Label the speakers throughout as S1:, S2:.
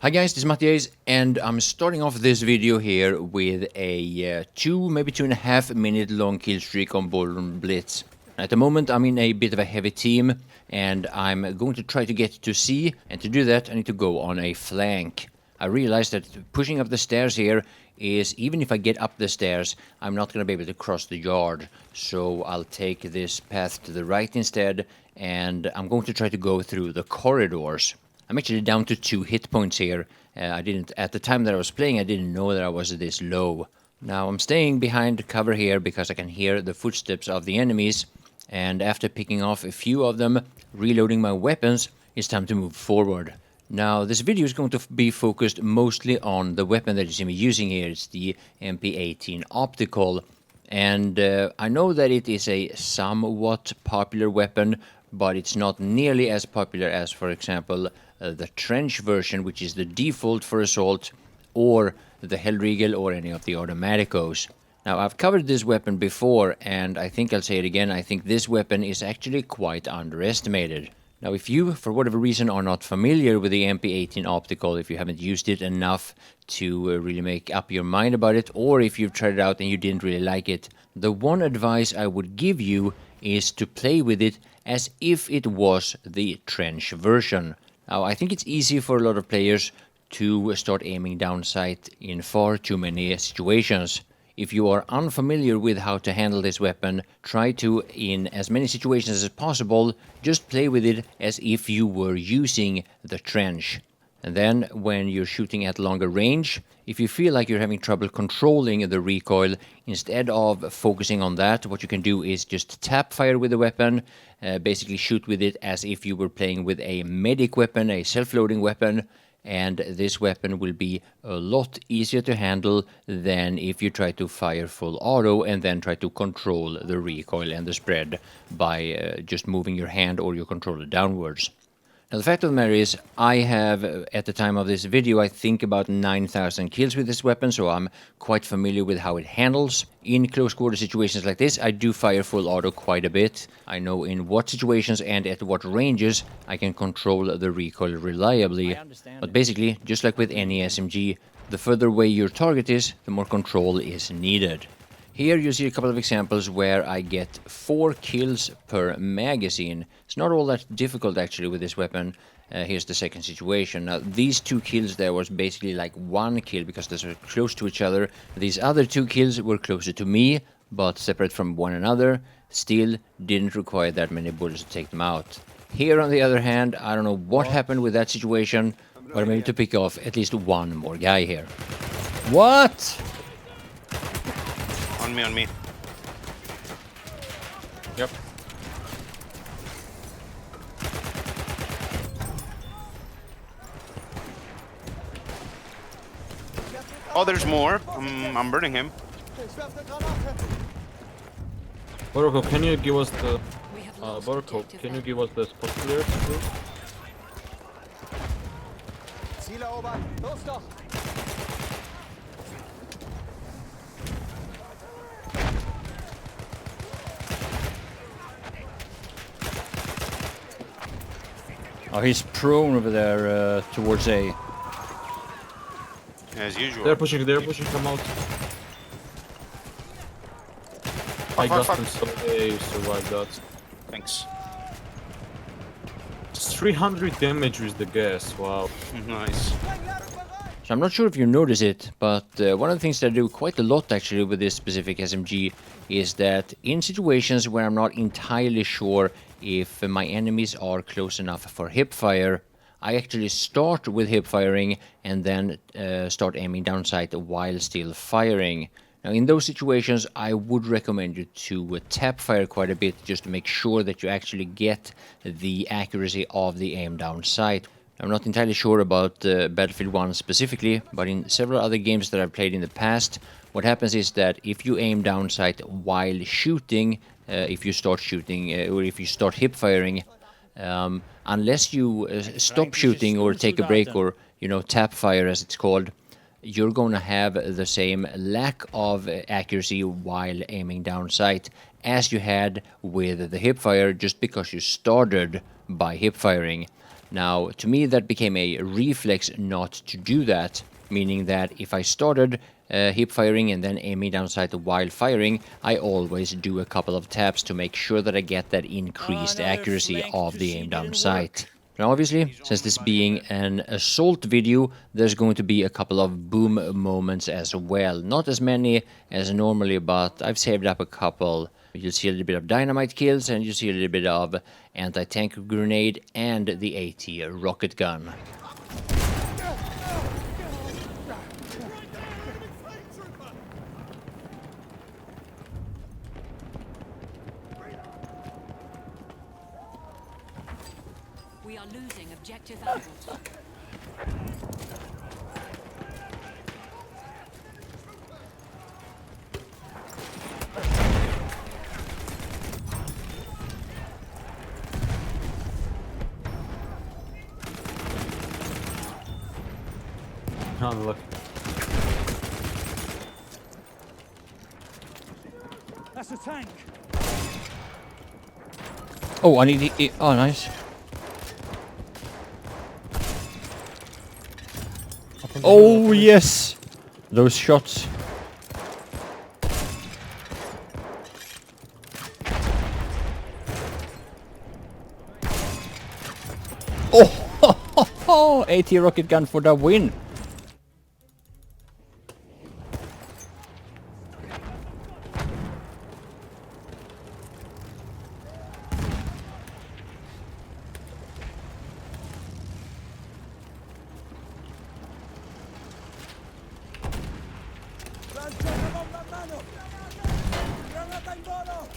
S1: Hi guys, this is Mattias, and I'm starting off this video here with a 2, maybe 2.5 minute long kill streak on Ballroom Blitz. At the moment I'm in a bit of a heavy team, and I'm going to try to get to C, and to do that I need to go on a flank. I realized that pushing up the stairs here is, even if I get up the stairs, I'm not going to be able to cross the yard. So I'll take this path to the right instead, and I'm going to try to go through the corridors. I'm actually down to 2 hit points here. At the time that I was playing, I didn't know that I was this low. Now I'm staying behind cover here because I can hear the footsteps of the enemies, and after picking off a few of them, reloading my weapons, it's time to move forward. Now this video is going to be focused mostly on the weapon that you see me using here. It's the MP18 Optical, and I know that it is a somewhat popular weapon, but it's not nearly as popular as, for example, the Trench version, which is the default for Assault, or the Hellriegel, or any of the Automaticos. Now, I've covered this weapon before, and I think I'll say it again, I think this weapon is actually quite underestimated. Now, if you, for whatever reason, are not familiar with the MP18 Optical, if you haven't used it enough to really make up your mind about it, or if you've tried it out and you didn't really like it, the one advice I would give you is to play with it as if it was the Trench version. Now, I think it's easy for a lot of players to start aiming down sight in far too many situations. If you are unfamiliar with how to handle this weapon, try to, in as many situations as possible, just play with it as if you were using the Trench. And then, when you're shooting at longer range, if you feel like you're having trouble controlling the recoil, instead of focusing on that, what you can do is just tap fire with the weapon, basically shoot with it as if you were playing with a medic weapon, a self-loading weapon, and this weapon will be a lot easier to handle than if you try to fire full auto and then try to control the recoil and the spread by just moving your hand or your controller downwards. Now, the fact of the matter is, I have, at the time of this video, I think about 9,000 kills with this weapon, so I'm quite familiar with how it handles. In close quarter situations like this, I do fire full auto quite a bit. I know in what situations and at what ranges I can control the recoil reliably. But basically, just like with any SMG, the further away your target is, the more control is needed. Here you see a couple of examples where I get 4 kills per magazine. It's not all that difficult actually with this weapon. Here's the second situation. Now, these 2 kills there was basically like 1 kill because they're close to each other. These other 2 kills were closer to me, but separate from one another. Still didn't require that many bullets to take them out. Here on the other hand, I don't know what happened with that situation, but I'm able to pick off at least one more guy here. What?
S2: On me.
S3: Yep.
S2: Oh, there's more. I'm burning him.
S3: Boroko, can you give us the... Boroko, can you give us the spot clear, please?
S4: Ziel erobern! Los doch!
S1: Oh, he's prone over there towards A.
S2: As usual.
S3: They're pushing, come out. I got them, so they survived that.
S2: Thanks.
S3: It's 300 damage with the gas, wow.
S2: Nice.
S1: So I'm not sure if you notice it, but one of the things that I do quite a lot actually with this specific SMG is that in situations where I'm not entirely sure if my enemies are close enough for hip fire, I actually start with hip firing and then start aiming down sight while still firing. Now in those situations I would recommend you to tap fire quite a bit just to make sure that you actually get the accuracy of the aim down sight. I'm not entirely sure about Battlefield 1 specifically, but in several other games that I've played in the past, what happens is that if you aim down sight while shooting, if you start shooting or if you start hip firing, unless you stop shooting or take a break or, you know, tap fire as it's called, you're going to have the same lack of accuracy while aiming down sight as you had with the hip fire, just because you started by hip firing. Now, to me, that became a reflex not to do that, meaning that if I started hip firing and then aiming down sight while firing, I always do a couple of taps to make sure that I get that increased accuracy of the aim down sight. Now, obviously, since this being an assault video, there's going to be a couple of boom moments as well. Not as many as normally, but I've saved up a couple. You'll see a little bit of dynamite kills, and you'll see a little bit of anti-tank grenade and the AT rocket gun.
S5: We are losing objective apples.
S3: Oh, look.
S4: That's a tank.
S1: Oh, I need the... Oh, nice. Oh, yes! Those shots. Oh, AT rocket gun for the win.
S4: Lanciamo bomba a mano. Granata in volo.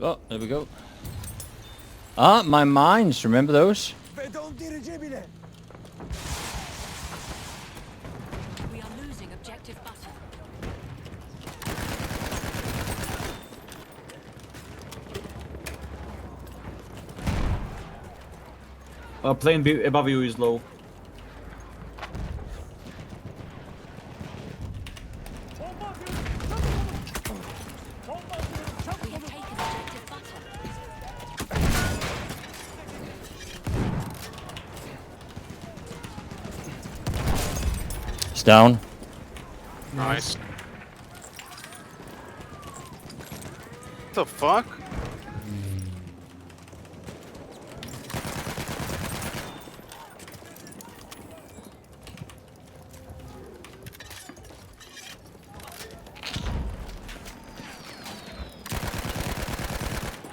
S1: Oh, there we go. Ah, my mines, remember those?
S4: Vedo un dirigibile.
S5: We are losing objective butter.
S3: Plane above you is low.
S5: We have taken objective butter.
S1: It's down.
S2: Nice. What the fuck?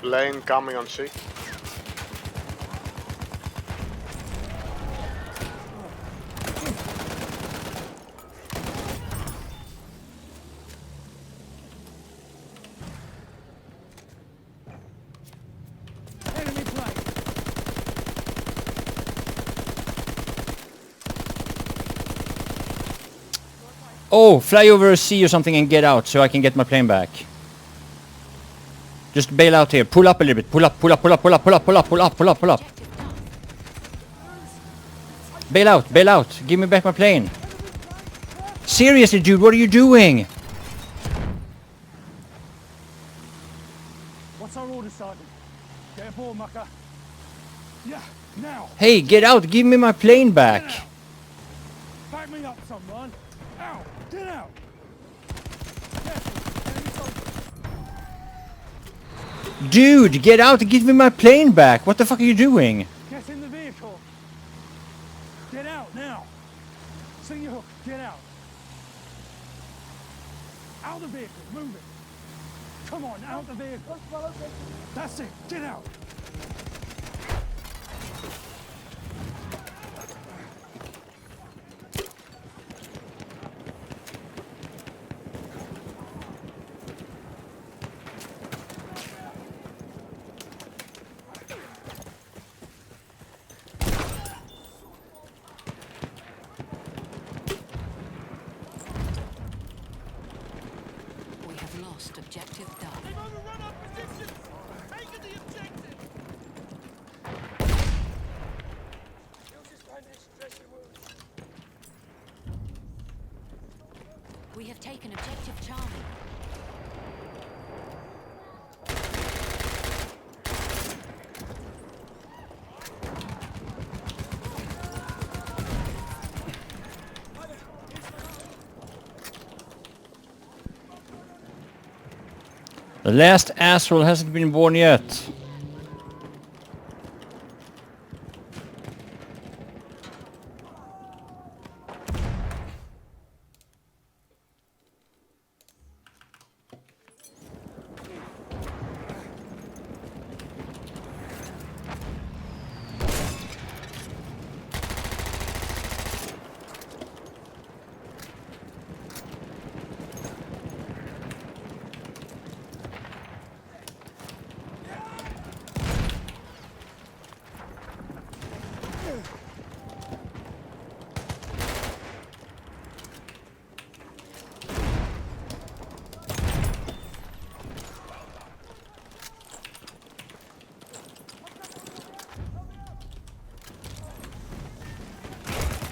S6: Lane coming on C.
S4: Enemy plane.
S1: Oh, fly over a sea or something and get out so I can get my plane back. Just bail out here. Pull up a little bit. Pull up, pull up, pull up, pull up, pull up, pull up, pull up, pull up, pull up.
S5: Objective done.
S1: Bail out, bail out. Give me back my plane. Seriously, dude, what are you doing?
S4: What's our order, Sergeant? Get aboard, mucker. Yeah, now.
S1: Hey, get out. Give me my plane back.
S4: Back me up, someone. Out. Get out. Careful. Enemy soldier.
S1: Dude, get out and give me my plane back. What the fuck are you doing?
S4: Get in the vehicle. Get out now. Sing your hook. Get out. Out the vehicle. Move it. Come on, out the vehicle. That's it. Get out.
S5: We have lost objective done.
S4: They've overrun our position. Taking the objective.
S5: have taken objective Charlie.
S1: The last asshole hasn't been born yet.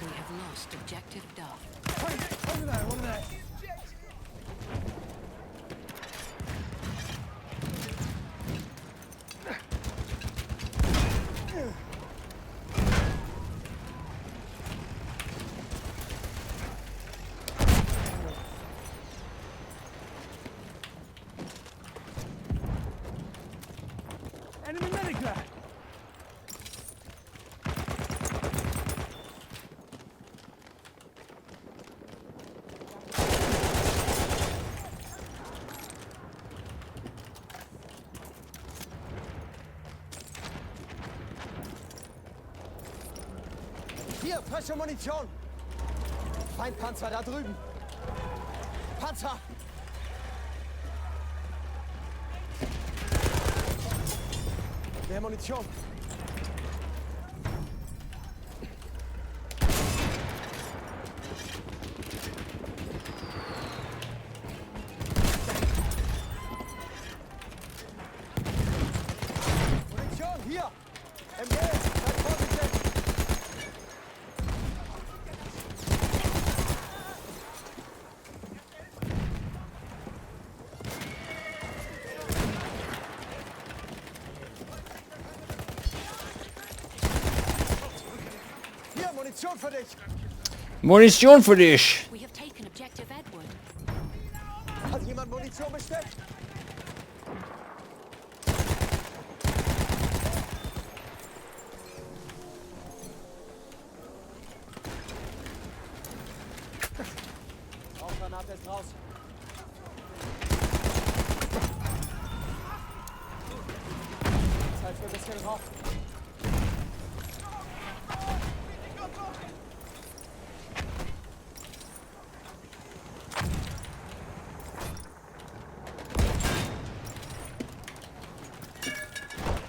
S5: We have lost objective Duff.
S4: Hey, over there, over there. Enemy medic there.
S6: Hier, frische Munition! Feindpanzer da drüben! Panzer! Mehr Munition! Munition, hier! MG, seid vorsichtig! Hier, Munition für dich!
S1: Munition för dich!
S5: We have taken objective Edward.
S6: Hat jemand Munition bestellt? Rauchgranate ist raus. Zeit für ein bisschen Rauch.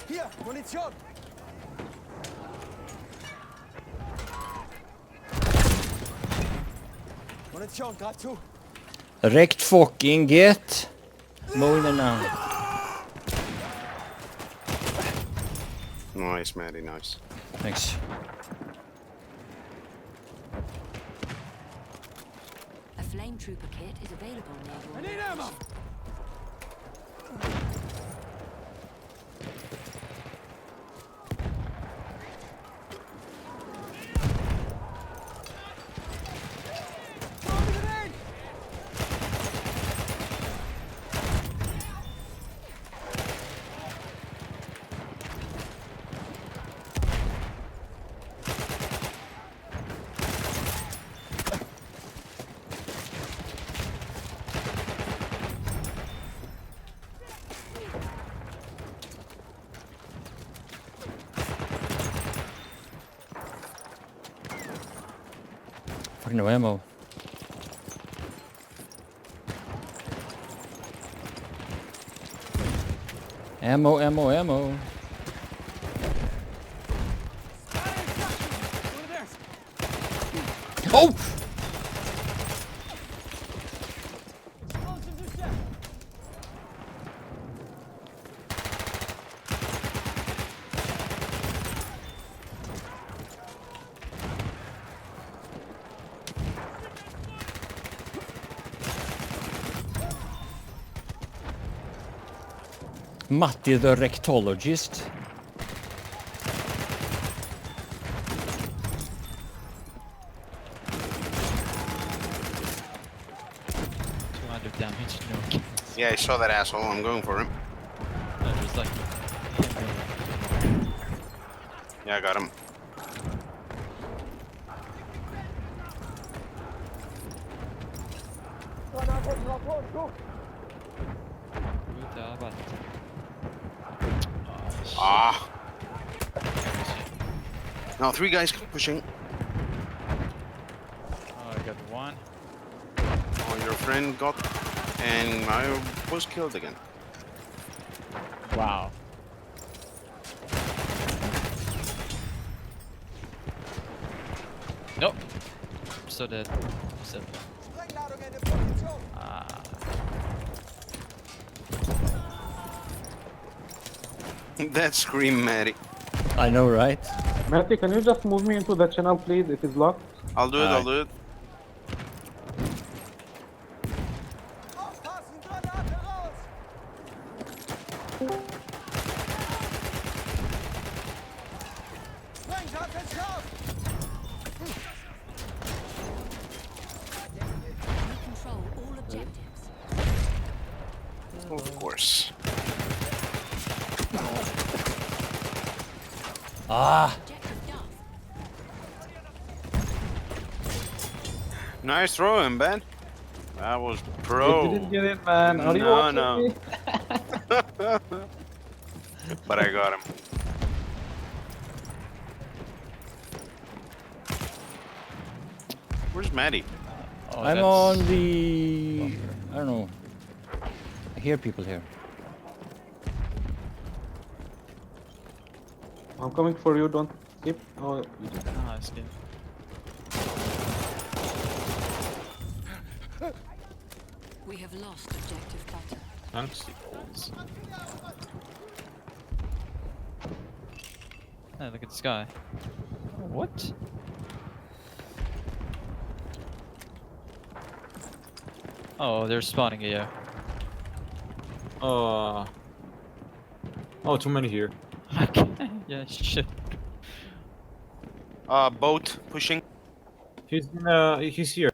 S6: Hier, Munition! Munition, greif zu!
S1: Rekt fucking get. Mowing now.
S2: Nice, Maddie, nice.
S1: Thanks.
S5: A flame trooper kit is available
S4: I
S5: near
S4: need
S5: your
S4: ammo. Throwing a grenade.
S1: Fucking no ammo. Ammo, ammo, ammo.
S4: Over there.
S1: Oh!
S4: Explosives are set.
S1: Matti the rectologist.
S7: Damage, no kills.
S2: Yeah, I saw that asshole. I'm going for him.
S7: No, there's like 10 million.
S2: Yeah, I got him.
S7: Gut Arbeit.
S2: Ah. Now 3 guys pushing.
S7: Oh, I got one.
S2: Oh, your friend got, and I was killed again.
S7: Wow. Nope. So dead. So.
S6: Sprengladungen in Position.
S7: Ah.
S2: That scream, Maddie.
S1: I know, right?
S3: Matty, can you just move me into the channel, please? It is locked.
S2: I'll do it. I'll do it.
S6: Aufpassen, Granate raus! Sprengkarte scharf!
S5: We control all objectives.
S2: Of course.
S1: Ah,
S5: Objective Duff.
S2: Nice throwing, Ben. That was
S3: You
S2: pro.
S3: didn't get it, man. Are you
S2: No,
S3: watching
S2: no.
S3: me?
S2: But I got him. Where's Maddie?
S7: Oh,
S1: I'm
S7: that's-
S1: on the... I don't know. I hear people here.
S3: I'm coming for you. Don't skip. Oh,
S7: Ah, I see.
S5: We have lost objective butter.
S3: thanks.
S7: Oh, look at this guy. What? Oh, they're spawning here.
S3: Oh, too many here.
S7: Yeah, shit.
S2: Boat pushing.
S3: He's here.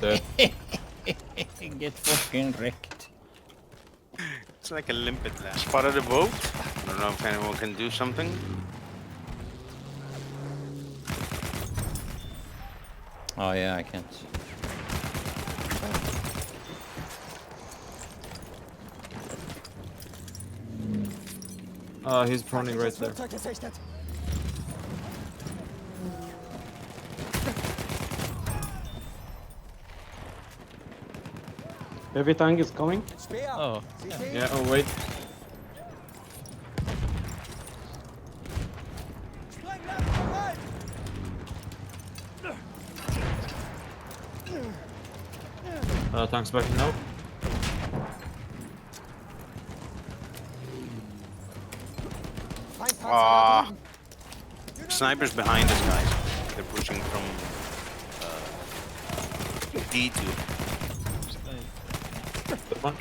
S3: Dead.
S1: Get fucking wrecked.
S2: It's like a limpet last. Spotted a boat. I don't know if anyone can do something.
S1: Oh yeah, I can't.
S3: He's proning right there.
S6: Flugzeug gesichtet.
S3: Heavy tank is coming.
S6: Speer!
S7: Oh,
S6: Sie sehen?
S3: Yeah. Oh wait.
S6: Sprengladung bereit!
S3: Tank's backing out.
S6: Feindpanzer
S2: Ah.
S6: da drüben.
S2: Snipers behind us, guys. They're pushing from D2.
S3: That one.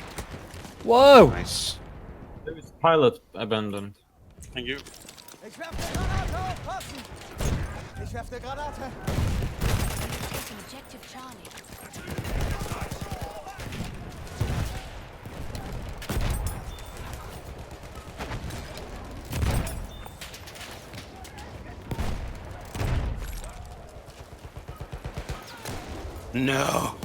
S1: Whoa!
S2: Nice.
S3: There is pilot abandoned.
S2: Thank you.
S6: Ich werfe eine Granate, aufpassen! Ich werfe eine Granate.
S5: Taking objective Charlie.
S2: No.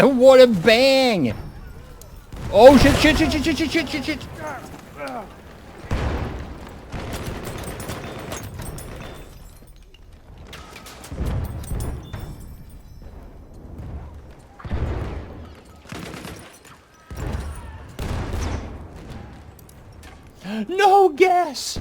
S1: What a bang! Oh shit, shit, shit, shit, shit, shit, shit, shit, shit. No gas!